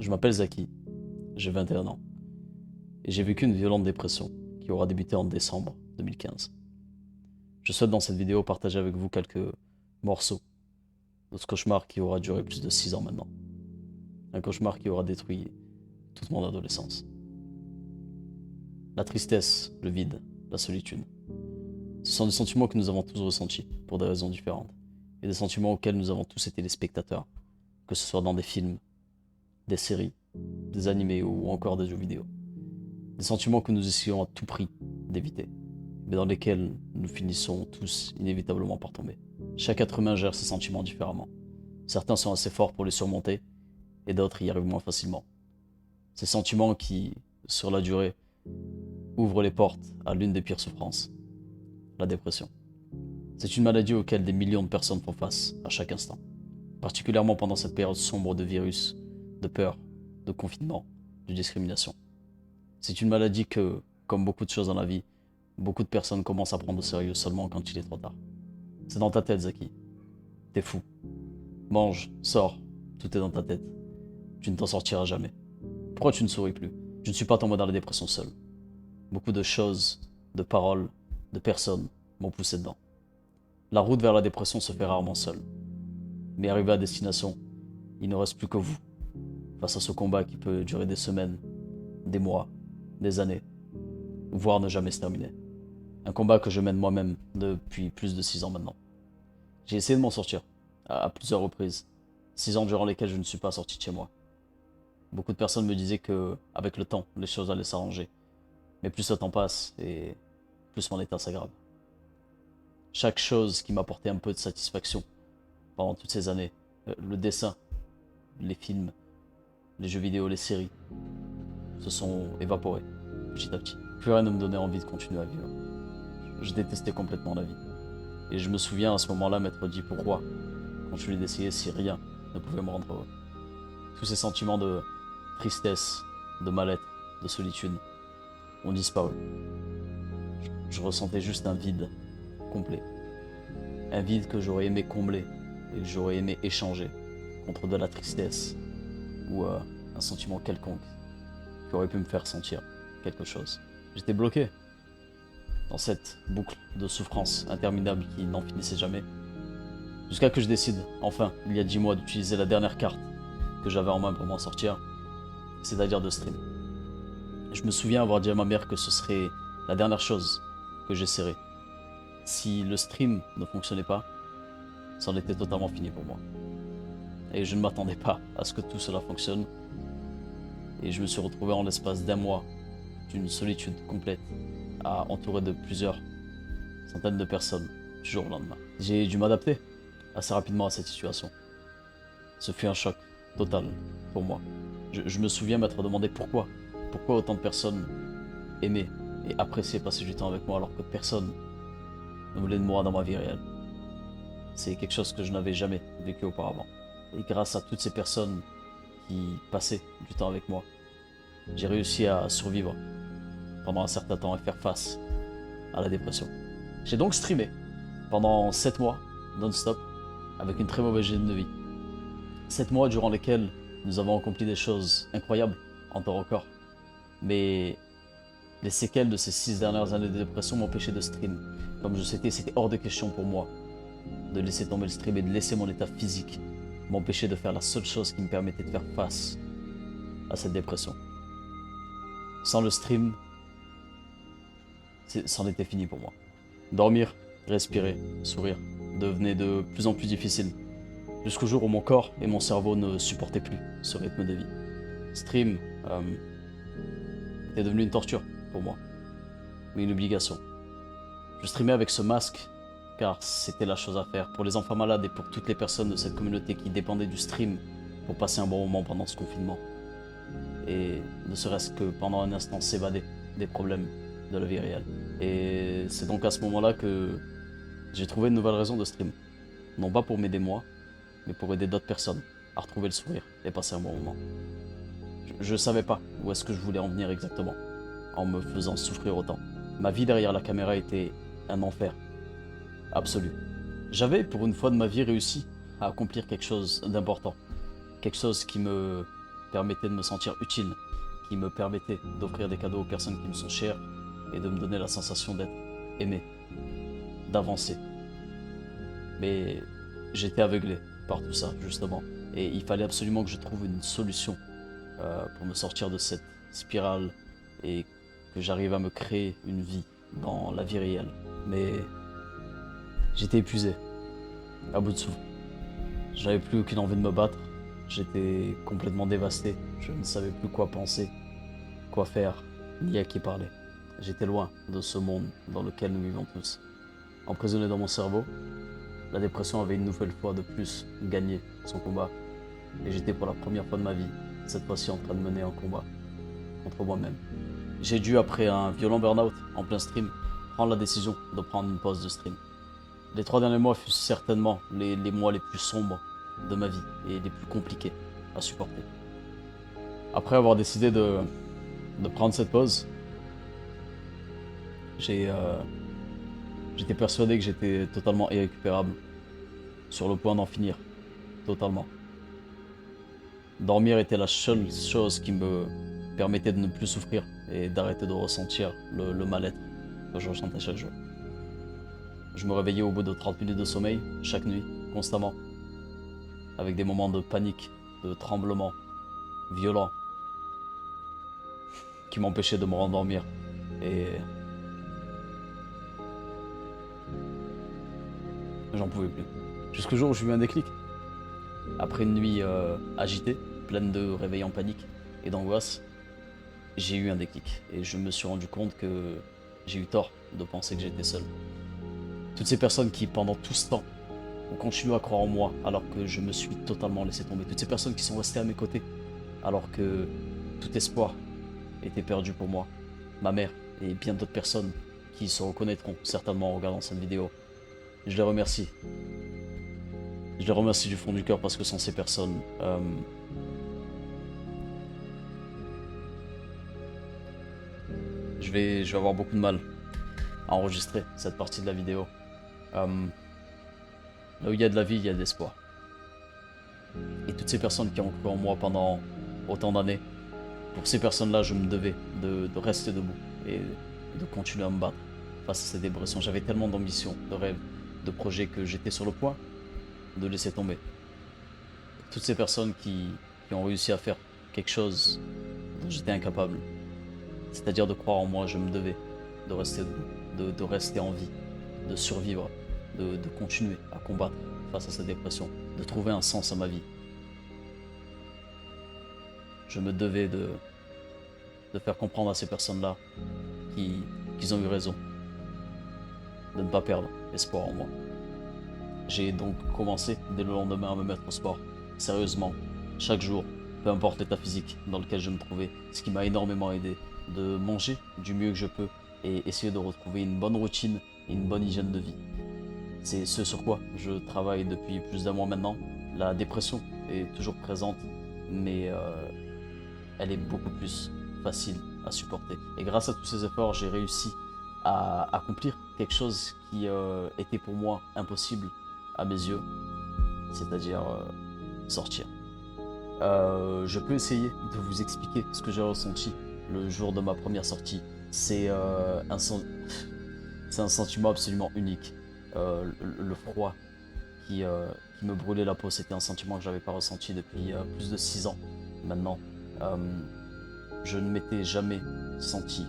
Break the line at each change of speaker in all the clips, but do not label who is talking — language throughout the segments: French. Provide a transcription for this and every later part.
Je m'appelle Zaki, j'ai 21 ans, et j'ai vécu une violente dépression qui aura débuté en décembre 2015. Je souhaite dans cette vidéo partager avec vous quelques morceaux de ce cauchemar qui aura duré plus de 6 ans maintenant. Un cauchemar qui aura détruit toute mon adolescence. La tristesse, le vide, la solitude. Ce sont des sentiments que nous avons tous ressentis, pour des raisons différentes, et des sentiments auxquels nous avons tous été les spectateurs, que ce soit dans des films, des séries, des animés ou encore des jeux vidéo. Des sentiments que nous essayons à tout prix d'éviter, mais dans lesquels nous finissons tous inévitablement par tomber. Chaque être humain gère ses sentiments différemment. Certains sont assez forts pour les surmonter, et d'autres y arrivent moins facilement. Ces sentiments qui, sur la durée, ouvrent les portes à l'une des pires souffrances, la dépression. C'est une maladie auquel des millions de personnes font face à chaque instant, particulièrement pendant cette période sombre de virus, de peur, de confinement, de discrimination. C'est une maladie que, comme beaucoup de choses dans la vie, beaucoup de personnes commencent à prendre au sérieux seulement quand il est trop tard. C'est dans ta tête, Zaki. T'es fou. Mange, sors, tout est dans ta tête. Tu ne t'en sortiras jamais. Pourquoi tu ne souris plus? Je ne suis pas tombé dans la dépression seul. Beaucoup de choses, de paroles, de personnes m'ont poussé dedans. La route vers la dépression se fait rarement seule. Mais arrivé à destination, il ne reste plus que vous, face à ce combat qui peut durer des semaines, des mois, des années, voire ne jamais se terminer. Un combat que je mène moi-même depuis plus de 6 ans maintenant. J'ai essayé de m'en sortir, à plusieurs reprises. 6 ans durant lesquels je ne suis pas sorti de chez moi. Beaucoup de personnes me disaient que, avec le temps, les choses allaient s'arranger. Mais plus le temps passe, et plus mon état s'aggrave. Chaque chose qui m'apportait un peu de satisfaction pendant toutes ces années, le dessin, les films, les jeux vidéo, les séries, se sont évaporés, petit à petit. Plus rien ne me donnait envie de continuer à vivre. Je détestais complètement la vie. Et je me souviens à ce moment-là m'être dit pourquoi continuer d'essayer si rien ne pouvait me rendre heureux. Tous ces sentiments de tristesse, de mal-être, de solitude ont disparu. Je ressentais juste un vide complet. Un vide que j'aurais aimé combler et que j'aurais aimé échanger contre de la tristesse ou un sentiment quelconque qui aurait pu me faire sentir quelque chose. J'étais bloqué dans cette boucle de souffrance interminable qui n'en finissait jamais. Jusqu'à que je décide, enfin, il y a 10 mois, d'utiliser la dernière carte que j'avais en main pour m'en sortir, c'est-à-dire de stream. Je me souviens avoir dit à ma mère que ce serait la dernière chose que j'essaierais. Si le stream ne fonctionnait pas, c'en était totalement fini pour moi. Et je ne m'attendais pas à ce que tout cela fonctionne. Et je me suis retrouvé en l'espace d'un mois d'une solitude complète, à entourer de plusieurs centaines de personnes du jour au lendemain. J'ai dû m'adapter assez rapidement à cette situation. Ce fut un choc total pour moi. Je me souviens m'être demandé pourquoi. Pourquoi autant de personnes aimaient et appréciaient passer du temps avec moi alors que personne ne voulait de moi dans ma vie réelle. C'est quelque chose que je n'avais jamais vécu auparavant. Et grâce à toutes ces personnes qui passaient du temps avec moi, j'ai réussi à survivre pendant un certain temps et faire face à la dépression. J'ai donc streamé pendant 7 mois, non-stop, avec une très mauvaise hygiène de vie. 7 mois durant lesquels nous avons accompli des choses incroyables en temps record. Mais les séquelles de ces 6 dernières années de dépression m'empêchaient de stream. Comme je sais, c'était hors de question pour moi de laisser tomber le stream et de laisser mon état physique m'empêcher de faire la seule chose qui me permettait de faire face à cette dépression. Sans le stream, c'en était fini pour moi. Dormir, respirer, sourire devenait de plus en plus difficile, jusqu'au jour où mon corps et mon cerveau ne supportaient plus ce rythme de vie. Stream était devenu une torture pour moi, mais une obligation. Je streamais avec ce masque car c'était la chose à faire pour les enfants malades et pour toutes les personnes de cette communauté qui dépendaient du stream pour passer un bon moment pendant ce confinement. Et ne serait-ce que pendant un instant s'évader des problèmes de la vie réelle. Et c'est donc à ce moment-là que j'ai trouvé une nouvelle raison de stream. Non pas pour m'aider moi, mais pour aider d'autres personnes à retrouver le sourire et passer un bon moment. Je savais pas où est-ce que je voulais en venir exactement, en me faisant souffrir autant. Ma vie derrière la caméra était un enfer absolu. J'avais, pour une fois de ma vie, réussi à accomplir quelque chose d'important. Quelque chose qui me permettait de me sentir utile, qui me permettait d'offrir des cadeaux aux personnes qui me sont chères et de me donner la sensation d'être aimé, d'avancer. Mais j'étais aveuglé par tout ça, justement. Et il fallait absolument que je trouve une solution pour me sortir de cette spirale et que j'arrive à me créer une vie dans la vie réelle. Mais j'étais épuisé, à bout de souffle. Je n'avais plus aucune envie de me battre. J'étais complètement dévasté. Je ne savais plus quoi penser, quoi faire, ni à qui parler. J'étais loin de ce monde dans lequel nous vivons tous. Emprisonné dans mon cerveau, la dépression avait une nouvelle fois de plus gagné son combat. Et j'étais pour la première fois de ma vie, cette fois-ci en train de mener un combat contre moi-même. J'ai dû, après un violent burn-out en plein stream, prendre la décision de prendre une pause de stream. Les 3 derniers mois furent certainement les mois les plus sombres de ma vie et les plus compliqués à supporter. Après avoir décidé de prendre cette pause, j'étais persuadé que j'étais totalement irrécupérable, sur le point d'en finir, totalement. Dormir était la seule chose qui me permettait de ne plus souffrir et d'arrêter de ressentir le mal-être que je ressentais chaque jour. Je me réveillais au bout de 30 minutes de sommeil, chaque nuit, constamment, avec des moments de panique, de tremblement violents, qui m'empêchaient de me rendormir. Et j'en pouvais plus. Jusqu'au jour où j'ai eu un déclic. Après une nuit agitée, pleine de réveils en panique et d'angoisse, j'ai eu un déclic. Et je me suis rendu compte que j'ai eu tort de penser que j'étais seul. Toutes ces personnes qui, pendant tout ce temps, ont continué à croire en moi alors que je me suis totalement laissé tomber. Toutes ces personnes qui sont restées à mes côtés alors que tout espoir était perdu pour moi. Ma mère et bien d'autres personnes qui se reconnaîtront certainement en regardant cette vidéo. Je les remercie. Je les remercie du fond du cœur parce que sans ces personnes, je vais avoir beaucoup de mal à enregistrer cette partie de la vidéo. Là où il y a de la vie, il y a de l'espoir. Et toutes ces personnes qui ont cru en moi pendant autant d'années, pour ces personnes-là, je me devais de rester debout et de continuer à me battre face à ces dépressions. J'avais tellement d'ambition, de rêves, de projets que j'étais sur le point de laisser tomber. Toutes ces personnes qui ont réussi à faire quelque chose dont j'étais incapable, c'est-à-dire de croire en moi, je me devais de rester debout, de rester en vie, de survivre, de continuer à combattre face à cette dépression, de trouver un sens à ma vie. Je me devais de faire comprendre à ces personnes-là qu'ils ont eu raison, de ne pas perdre espoir en moi. J'ai donc commencé dès le lendemain à me mettre au sport, sérieusement, chaque jour, peu importe l'état physique dans lequel je me trouvais, ce qui m'a énormément aidé, de manger du mieux que je peux et essayer de retrouver une bonne routine et une bonne hygiène de vie. C'est ce sur quoi je travaille depuis plus d'1 mois maintenant. La dépression est toujours présente, mais elle est beaucoup plus facile à supporter. Et grâce à tous ces efforts, j'ai réussi à accomplir quelque chose qui était pour moi impossible à mes yeux, c'est-à-dire sortir. Je peux essayer de vous expliquer ce que j'ai ressenti le jour de ma première sortie. C'est un sentiment absolument unique. Le froid qui me brûlait la peau, c'était un sentiment que je n'avais pas ressenti depuis plus de 6 ans maintenant. Je ne m'étais jamais senti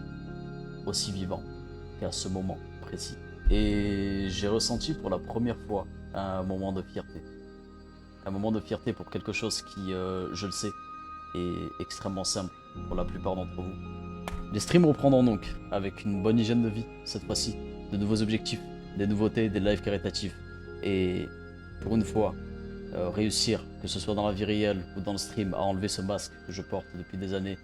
aussi vivant qu'à ce moment précis. Et j'ai ressenti pour la première fois un moment de fierté. Un moment de fierté pour quelque chose qui, je le sais, est extrêmement simple pour la plupart d'entre vous. Les streams reprendront donc avec une bonne hygiène de vie cette fois-ci, de nouveaux objectifs, des nouveautés, des lives caritatifs. Et pour une fois, réussir, que ce soit dans la vie réelle ou dans le stream, à enlever ce masque que je porte depuis des années,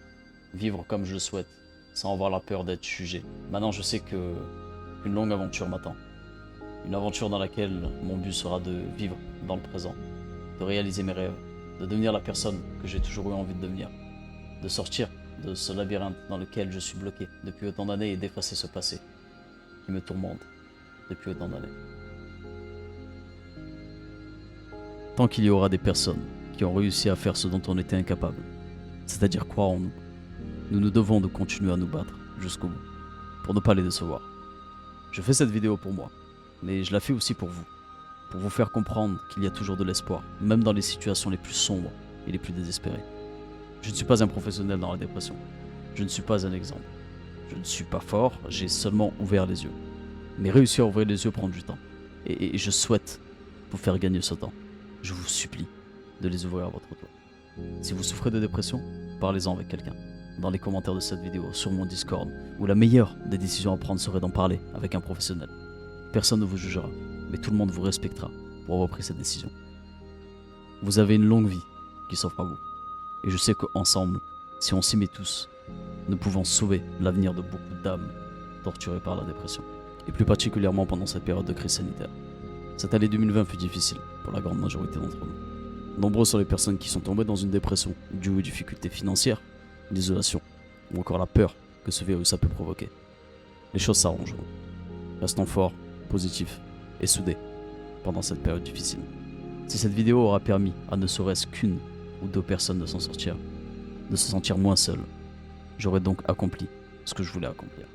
vivre comme je le souhaite, sans avoir la peur d'être jugé. Maintenant, je sais qu'une longue aventure m'attend. Une aventure dans laquelle mon but sera de vivre dans le présent, de réaliser mes rêves, de devenir la personne que j'ai toujours eu envie de devenir, de sortir de ce labyrinthe dans lequel je suis bloqué depuis autant d'années et d'effacer ce passé qui me tourmente depuis autant d'années. Tant qu'il y aura des personnes qui ont réussi à faire ce dont on était incapable, c'est-à-dire croire en nous. Nous nous devons de continuer à nous battre jusqu'au bout, pour ne pas les décevoir. Je fais cette vidéo pour moi, mais je la fais aussi pour vous faire comprendre qu'il y a toujours de l'espoir, même dans les situations les plus sombres et les plus désespérées. Je ne suis pas un professionnel dans la dépression, je ne suis pas un exemple. Je ne suis pas fort, j'ai seulement ouvert les yeux. Mais réussir à ouvrir les yeux prend du temps, et je souhaite vous faire gagner ce temps. Je vous supplie de les ouvrir à votre tour. Si vous souffrez de dépression, parlez-en avec quelqu'un. Dans les commentaires de cette vidéo, sur mon Discord, où la meilleure des décisions à prendre serait d'en parler avec un professionnel. Personne ne vous jugera, mais tout le monde vous respectera pour avoir pris cette décision. Vous avez une longue vie qui s'offre à vous, et je sais qu'ensemble, si on s'y met tous, nous pouvons sauver l'avenir de beaucoup d'âmes torturées par la dépression, et plus particulièrement pendant cette période de crise sanitaire. Cette année 2020 fut difficile pour la grande majorité d'entre nous. Nombreuses sont les personnes qui sont tombées dans une dépression due aux difficultés financières, l'isolation, ou encore la peur que ce virus a pu provoquer. Les choses s'arrangeront. Restons forts, positifs et soudés pendant cette période difficile. Si cette vidéo aura permis à ne serait-ce qu'une ou deux personnes de s'en sortir, de se sentir moins seules, j'aurais donc accompli ce que je voulais accomplir.